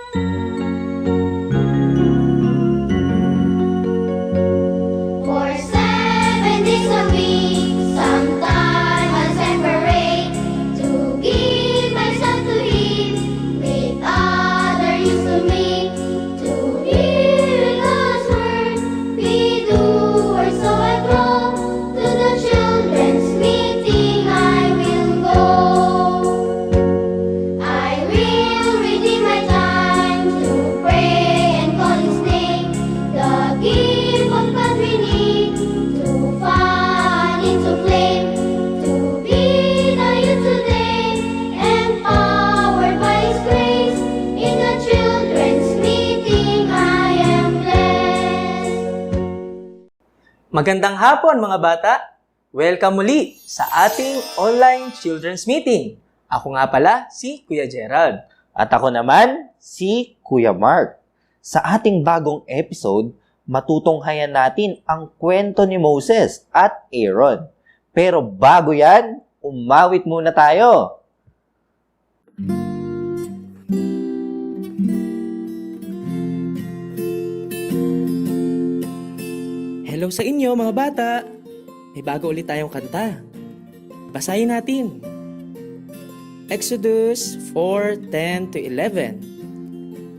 For 7 days a week, sometime I'll separate to give myself to Him with other used to me. To hear God's word, we do, or so I grow. To the children's meeting I will go. I will redeem my time to pray and call His name. The gift of God we need to fan into flame. To be the youth today, empowered by His grace. In the children's meeting I am blessed. Magandang hapon mga bata! Welcome muli sa ating online children's meeting. Ako nga pala si Kuya Gerald. At ako naman, si Kuya Mark. Sa ating bagong episode, matutunghayan natin ang kwento ni Moses at Aaron. Pero bago yan, umawit muna tayo. Hello sa inyo mga bata! May bago ulit tayong kanta. Basahin natin. Exodus 4:10-11.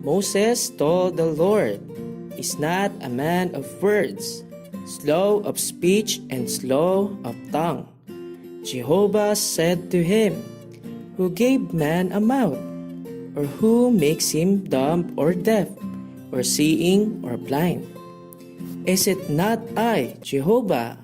Moses told the Lord, "Is not a man of words, slow of speech and slow of tongue." Jehovah said to him, "Who gave man a mouth? Or who makes him dumb or deaf, or seeing or blind? Is it not I, Jehovah?"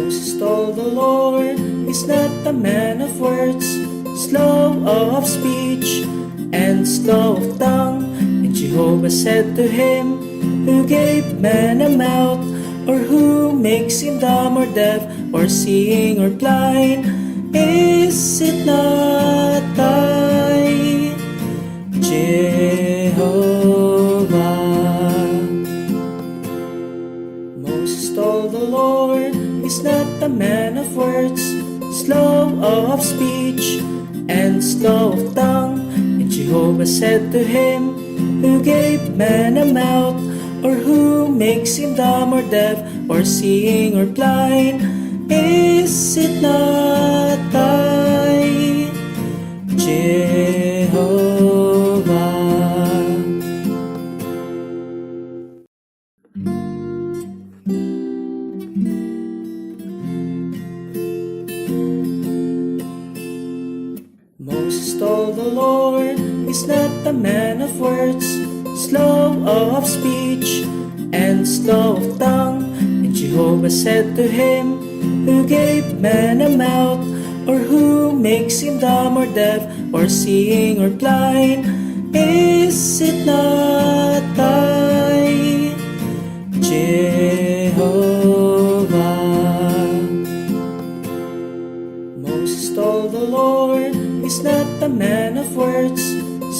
Moses told the Lord, "Is not a man of words, slow of speech, and slow of tongue?" And Jehovah said to him, "Who gave man a mouth? Or who makes him dumb or deaf, or seeing or blind? Is it not I, Jehovah?" Moses told the Lord, "Is not a man of words, slow of speech, and slow of tongue?" And Jehovah said to him, "Who gave man a mouth? Or who makes him dumb or deaf, or seeing or blind? Is it not I, Jehovah?" Moses told the Lord, "Is not a man of words, slow of speech, and slow of tongue?" And Jehovah said to him, "Who gave man a mouth? Or who makes him dumb or deaf, or seeing or blind? Is it not I, Jehovah?" Moses told the Lord, "Is not a man of words,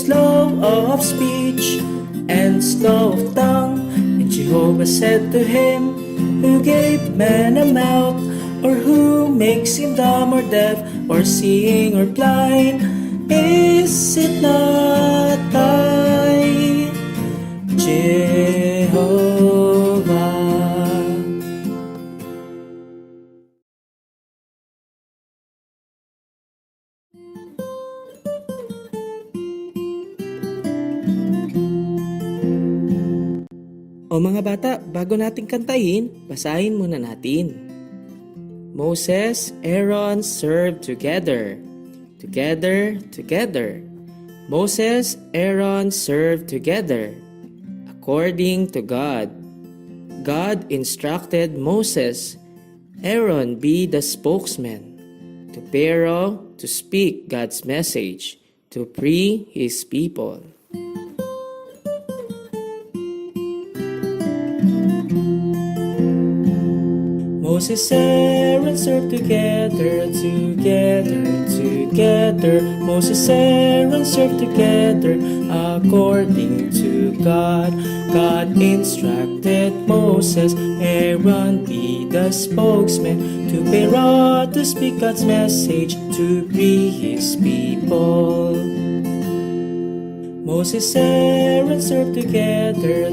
slow of speech, and slow of tongue?" And Jehovah said to him, "Who gave man a mouth? Or who makes him dumb or deaf, or seeing or blind? Is it not I, Jehovah?" O mga bata, bago natin kantahin, basahin muna natin. Moses, Aaron served together. Together, together. Moses, Aaron served together. According to God. God instructed Moses, Aaron be the spokesman. To Pharaoh to speak God's message. To free his people. Moses, Aaron served together, together, together. Moses, Aaron served together, according to God. God instructed Moses, Aaron be the spokesman, to Pharaoh to speak God's message to free his people. Moses, Aaron served together.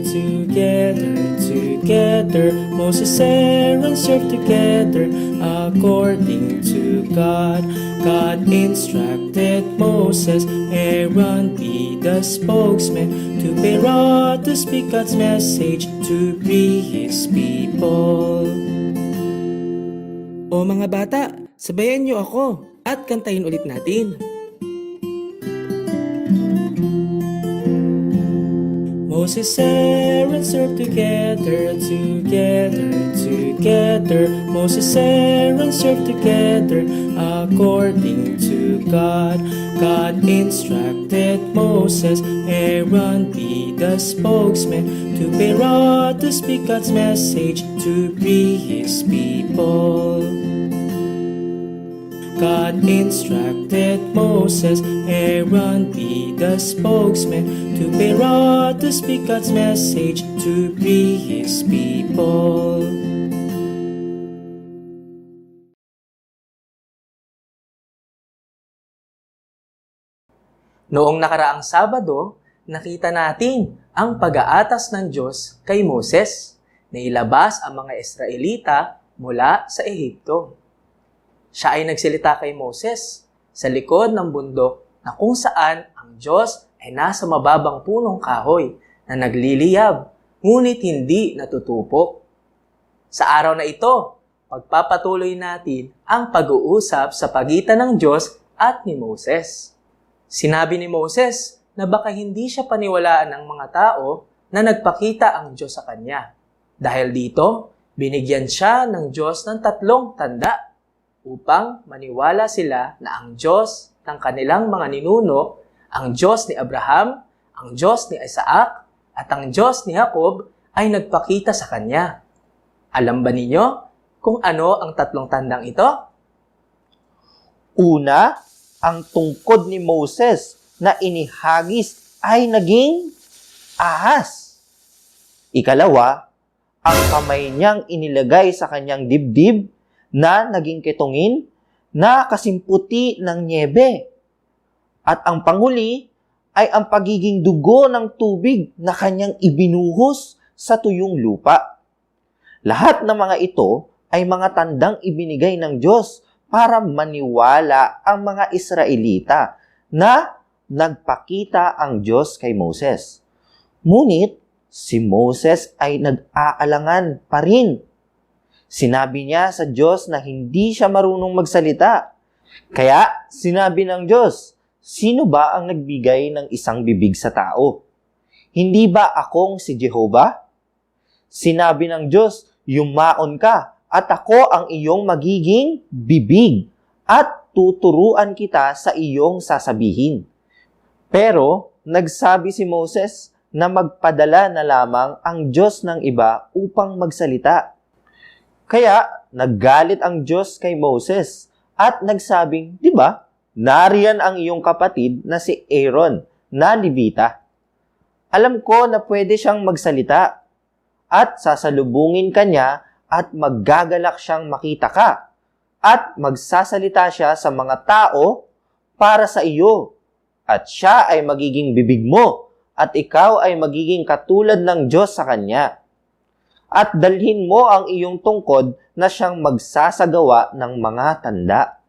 Moses, Aaron served together according to God. God instructed Moses, Aaron be the spokesman, to Pharaoh to speak God's message to free his people. O mga bata, sabayan niyo ako at kantahin ulit natin. Moses, Aaron served together. Moses, Aaron served together according to God. God instructed Moses, Aaron be the spokesman, to Pharaoh to speak God's message to free his people. God instructed Moses, Aaron be the spokesman, to Pharaoh to speak God's message to free his people. Noong nakaraang Sabado, nakita natin ang pag-aatas ng Diyos kay Moses na ilabas ang mga Israelita mula sa Ehipto. Siya ay nagsalita kay Moses sa likod ng bundok na kung saan ang Diyos ay nasa mababang punong kahoy na nagliliyab, ngunit hindi natutupok. Sa araw na ito, pagpapatuloy natin ang pag-uusap sa pagitan ng Diyos at ni Moses. Sinabi ni Moses na baka hindi siya paniwalaan ng mga tao na nagpakita ang Diyos sa kanya. Dahil dito, binigyan siya ng Diyos ng 3 tanda upang maniwala sila na ang Diyos ng kanilang mga ninuno, ang Diyos ni Abraham, ang Diyos ni Isaac, at ang Diyos ni Jacob ay nagpakita sa kanya. Alam ba ninyo kung ano ang 3 tandang ito? Una, ang tungkod ni Moses na inihagis ay naging ahas. Ikalawa, ang kamay niyang inilagay sa kanyang dibdib na naging ketongin na kasimputi ng niebe. At ang panghuli ay ang pagiging dugo ng tubig na kanyang ibinuhos sa tuyong lupa. Lahat ng mga ito ay mga tandang ibinigay ng Diyos para maniwala ang mga Israelita na nagpakita ang Diyos kay Moses. Ngunit si Moses ay nag-aalangan pa rin. Sinabi niya sa Diyos na hindi siya marunong magsalita. Kaya sinabi ng Diyos, sino ba ang nagbigay ng isang bibig sa tao? Hindi ba akong si Jehovah? Sinabi ng Diyos, yumaon ka at ako ang iyong magiging bibig at tuturuan kita sa iyong sasabihin. Pero nagsabi si Moses na magpadala na lamang ang Diyos ng iba upang magsalita. Kaya naggalit ang Diyos kay Moses at nagsabing, di ba, nariyan ang iyong kapatid na si Aaron na Levita. Alam ko na pwede siyang magsalita at sasalubungin ka niya at maggagalak siyang makita ka at magsasalita siya sa mga tao para sa iyo at siya ay magiging bibig mo at ikaw ay magiging katulad ng Diyos sa kanya. At dalhin mo ang iyong tungkod na siyang magsasagawa ng mga tanda.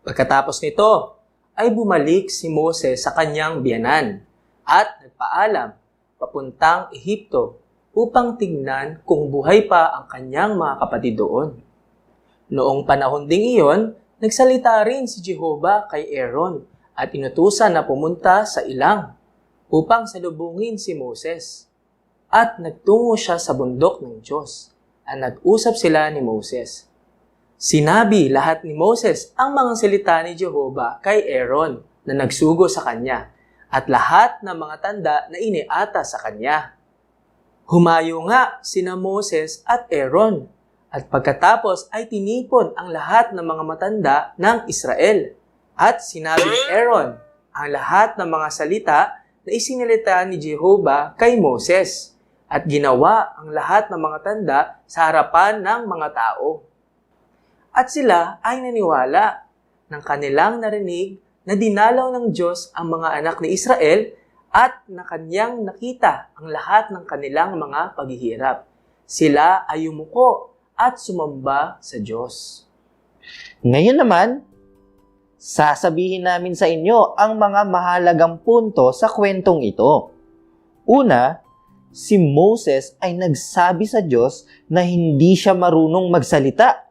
Pagkatapos nito, ay bumalik si Moses sa kanyang biyanan at nagpaalam papuntang Ehipto upang tingnan kung buhay pa ang kanyang mga kapatid doon. Noong panahon ding iyon, nagsalita rin si Jehovah kay Aaron at inutusan na pumunta sa ilang upang salubungin si Moses. At nagtungo siya sa bundok ng Diyos at nag-usap sila ni Moses. Sinabi lahat ni Moses ang mga salita ni Jehovah kay Aaron na nagsugo sa kanya at lahat ng mga tanda na iniata sa kanya. Humayo nga sina Moses at Aaron at pagkatapos ay tinipon ang lahat ng mga matanda ng Israel. At sinabi ni Aaron ang lahat ng mga salita na na isinilita ni Jehovah kay Moses at ginawa ang lahat ng mga tanda sa harapan ng mga tao. At sila ay naniwala ng kanilang narinig na dinalaw ng Diyos ang mga anak ni Israel at na kanyang nakita ang lahat ng kanilang mga paghihirap. Sila ay yumuko at sumamba sa Diyos. Ngayon naman, sasabihin namin sa inyo ang mga mahalagang punto sa kwentong ito. Una, si Moses ay nagsabi sa Diyos na hindi siya marunong magsalita.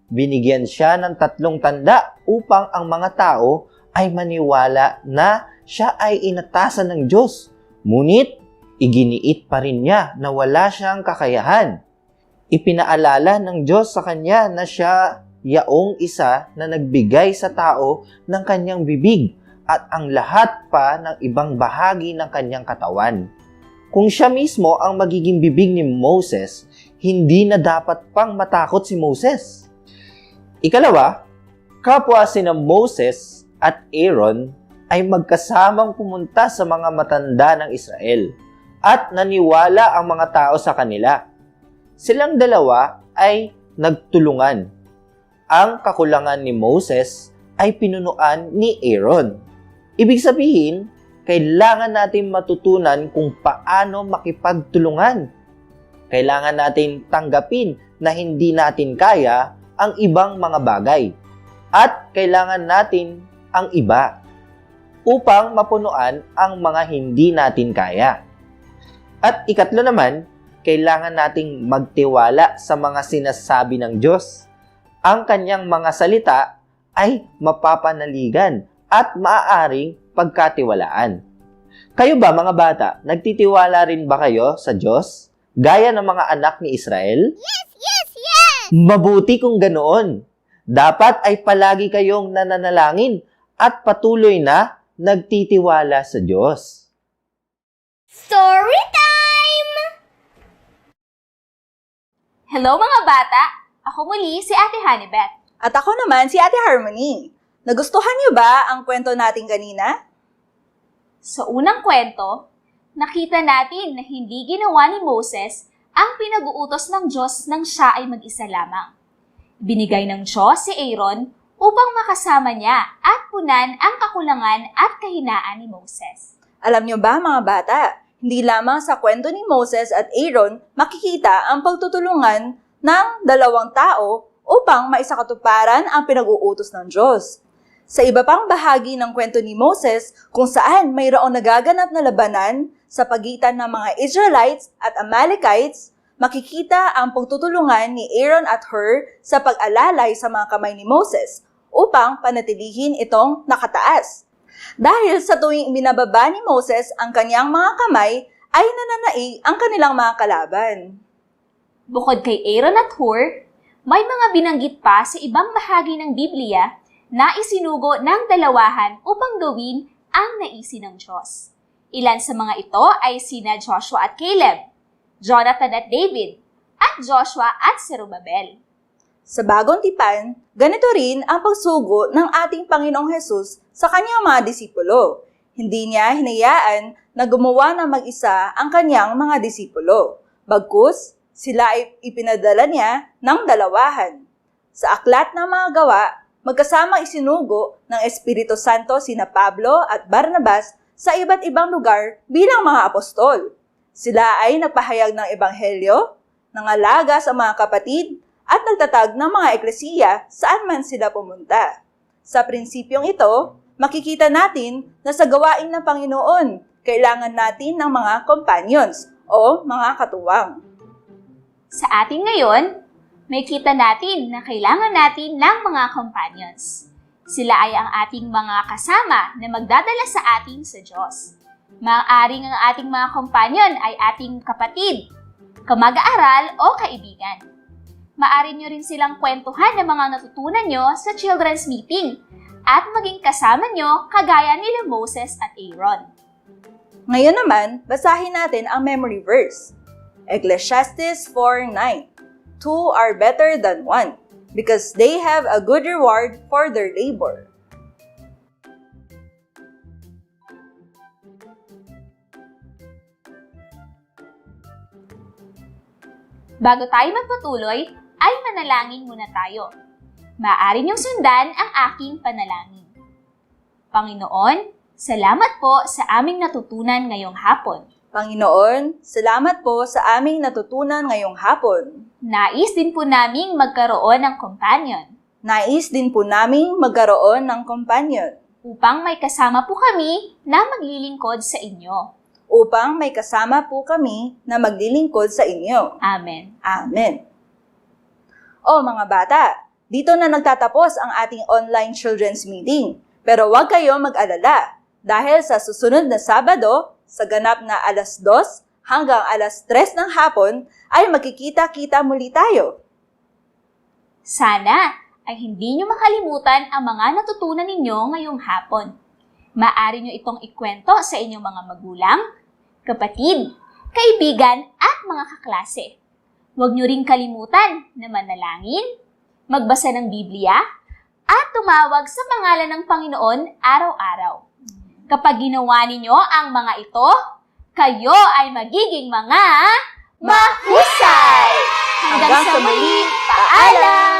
Binigyan siya ng 3 tanda upang ang mga tao ay maniwala na siya ay inatasan ng Diyos. Ngunit, iginiit pa rin niya na wala siyang kakayahan. Ipinaalala ng Diyos sa kanya na siya yaong isa na nagbigay sa tao ng kanyang bibig at ang lahat pa ng ibang bahagi ng kanyang katawan. Kung siya mismo ang magiging bibig ni Moses, hindi na dapat pang matakot si Moses. Ikalawa, kapwa sina Moses at Aaron ay magkasamang pumunta sa mga matanda ng Israel at naniwala ang mga tao sa kanila. Silang dalawa ay nagtulungan. Ang kakulangan ni Moses ay pinunuan ni Aaron. Ibig sabihin, kailangan natin matutunan kung paano makipagtulungan. Kailangan natin tanggapin na hindi natin kaya ang ibang mga bagay. At kailangan natin ang iba upang mapunuan ang mga hindi natin kaya. At ikatlo naman, kailangan nating magtiwala sa mga sinasabi ng Diyos. Ang kanyang mga salita ay mapapanaligan at maaaring pagkatiwalaan. Kayo ba mga bata, nagtitiwala rin ba kayo sa Diyos? Gaya ng mga anak ni Israel? Yes, yes, yes! Mabuti kung ganoon. Dapat ay palagi kayong nananalangin at patuloy na nagtitiwala sa Diyos. Story time! Hello mga bata! Ako muli si Ate Honeybeth. At ako naman si Ate Harmony. Nagustuhan niyo ba ang kwento natin kanina? Sa unang kwento, nakita natin na hindi ginawa ni Moses ang pinag-uutos ng Diyos nang siya ay mag-isa lamang. Binigay ng Diyos si Aaron upang makasama niya at punan ang kakulangan at kahinaan ni Moses. Alam niyo ba mga bata, hindi lamang sa kwento ni Moses at Aaron makikita ang pagtutulungan ng 2 tao upang maisakatuparan ang pinag-uutos ng Diyos. Sa iba pang bahagi ng kwento ni Moses kung saan mayroong nagaganap na labanan sa pagitan ng mga Israelites at Amalekites, makikita ang pagtutulungan ni Aaron at Hur sa pag-alalay sa mga kamay ni Moses upang panatilihin itong nakataas. Dahil sa tuwing binababa ni Moses ang kanyang mga kamay, ay nananaig ang kanilang mga kalaban. Bukod kay Aaron at Hur, may mga binanggit pa sa ibang bahagi ng Biblia na isinugo ng dalawahan upang gawin ang naisin ng Diyos. Ilan sa mga ito ay sina Joshua at Caleb, Jonathan at David, at Joshua at Zerubbabel. Sa Bagong Tipan, ganito rin ang pagsugo ng ating Panginoong Hesus sa kanyang mga disipulo. Hindi niya hinayaan na gumawa ng mag-isa ang kanyang mga disipulo. Bagkus, sila ay ipinadala niya ng dalawahan. Sa aklat ng mga gawa, magkasama isinugo ng Espiritu Santo sina Pablo at Barnabas sa iba't ibang lugar bilang mga apostol. Sila ay nagpahayag ng ebanghelyo, nangalaga sa mga kapatid, at nagtatag ng mga eklesiya saan man sila pumunta. Sa prinsipyong ito, makikita natin na sa gawain ng Panginoon, kailangan natin ng mga companions o mga katuwang. Sa atin ngayon, may kita natin na kailangan natin ng mga companions. Sila ay ang ating mga kasama na magdadala sa atin sa Diyos. Maaaring ang ating mga companion ay ating kapatid, kamag-aaral o kaibigan. Maaari nyo rin silang kwentuhan ng mga natutunan nyo sa children's meeting at maging kasama nyo kagaya nila Moses at Aaron. Ngayon naman, basahin natin ang memory verse. Ecclesiastes 4:9. 2 are better than 1, because they have a good reward for their labor. Bago tayo magpatuloy, ay manalangin muna tayo. Maaari niyong sundan ang aking panalangin. Panginoon, salamat po sa aming natutunan ngayong hapon. Panginoon, salamat po sa aming natutunan ngayong hapon. Nais din po naming magkaroon ng companion Nais din po naming magkaroon ng companion upang may kasama po kami na maglilingkod sa inyo. upang may kasama po kami na maglilingkod sa inyo. Amen. Amen. O mga bata, dito na nagtatapos ang ating online children's meeting. Pero huwag kayo mag-alala dahil sa susunod na Sabado, sa ganap na 2:00 hanggang 3:00 ng hapon, ay magkikita-kita muli tayo. Sana ay hindi nyo makalimutan ang mga natutunan ninyo ngayong hapon. Maaari nyo itong ikwento sa inyong mga magulang, kapatid, kaibigan at mga kaklase. Huwag nyo ring kalimutan na manalangin, magbasa ng Biblia, at tumawag sa pangalan ng Panginoon araw-araw. Kapag ginawa ninyo ang mga ito, kayo ay magiging mga mahusay! Hanggang sa muli, paalam!